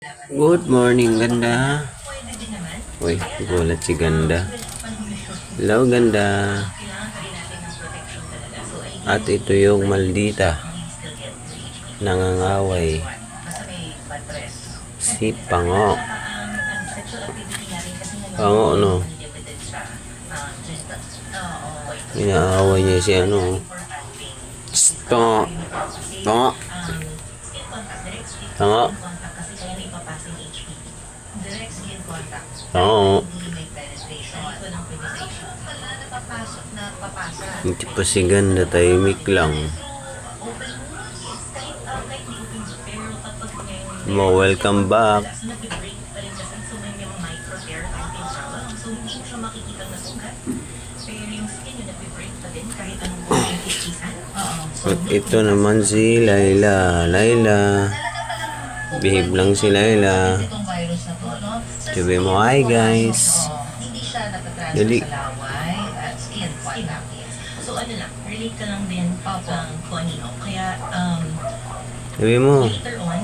Good morning, ganda. Uy, gulat si ganda. Hello, ganda. At ito yung maldita. Nangangaway. Si Pango. Pango, no? Inaaway niya si ano. Pango. Pango. Pango. Oo. Hindi pa si ganda, tahimik lang. Welcome back. At ito naman si Laila. Laila. Behave lang si Laila. Sabi mo, hi guys. Dali. So ano lang, relate ka lang din kung ano. Kaya Sabi mo, later on,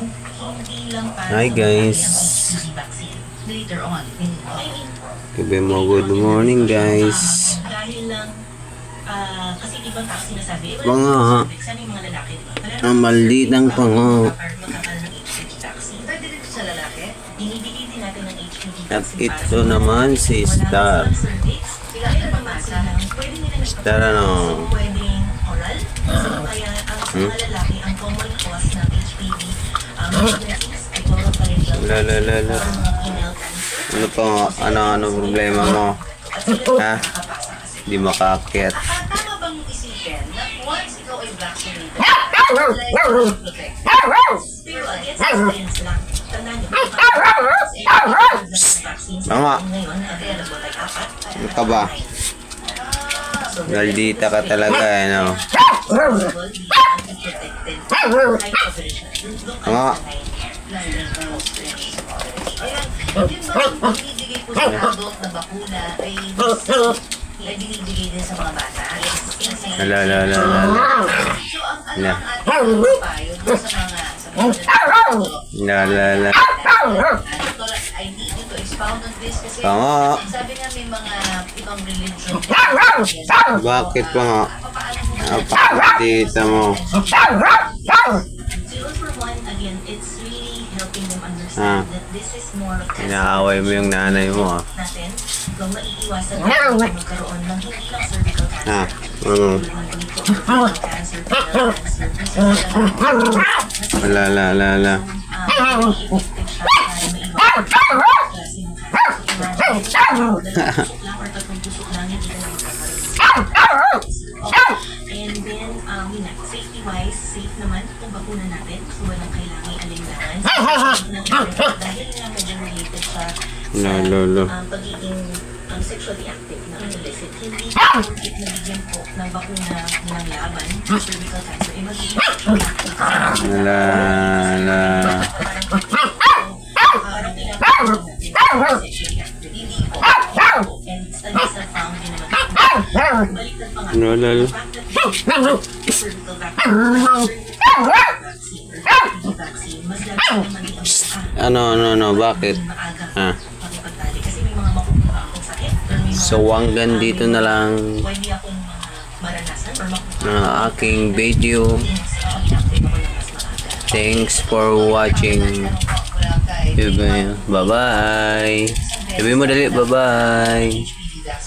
hindi lang para hi guys. HPV vaccine. Later on. Sabi mo, good morning guys. Dahil lang, kasi ibang vaccine na sabi, Pango, ha? sana yung mga lalaki, diba? Ang malditang pango. Magkakaroon ng HPV vaccine. Pwede din sa lalaki, binibigay din natin ng HPV At vaccine. ito naman si Star. Star ano? Pwedeng oral. So kaya ang mga lalaki, ang common cause ng HPV pregnancies ay oral pa rin lang. Lalalala. Anal cancer. Ano pa? Ano problema mo? Ha? Di makaakyat. Tama bang isipin na once ikaw ay vaccinated, protect? Pero against science lang. Tandaan niyo, vaccines Tama. ngayon available ay 4. Ano ka ba? Maldita ka talaga, ano? Tama. Binibigay po sa adult na bakuna ay binibigay din sa mga bata. Lalalala. So, ang ating payo doon sa mga Lalalala. I need you to expound on this kasi Pango. sabi nga may mga ibang religion. Bakit pa nga? Napakadita mo. So for one, again, it's really helping them understand that this is more of Inaaway mo yung nanay mo, ah. natin kung maiiwasan natin magkaroon ng hindi lang cervical Ha? cancer, cancer, cancer, Lalalala. And then, safety-wise, safe naman kung bakuna natin. So, walang kailangan alinlangan. Dahil nga medyo related siya Lalo. sa pagiging sexually active na illicit. Hindi porkit nabigyan po ng bakuna ng laban sa cervical cancer, eh magiging sexually active ka. Lala. Parang pinapagawa natin sexually active. Hindi po. And studies have found din naman. Baliktad pa nga. Lala. Cervical vaccine, mas lalo naman yung Ano, bakit? Ha? makipagtali. Kasi may mga makukuha akong sakit. Or may mga So, hanggang dito na lang pwede akong maranasan or makukuha. ang aking video. Active ako ng mas maaga. Thanks for watching. Bye-bye. Sabi mo dali, bye-bye.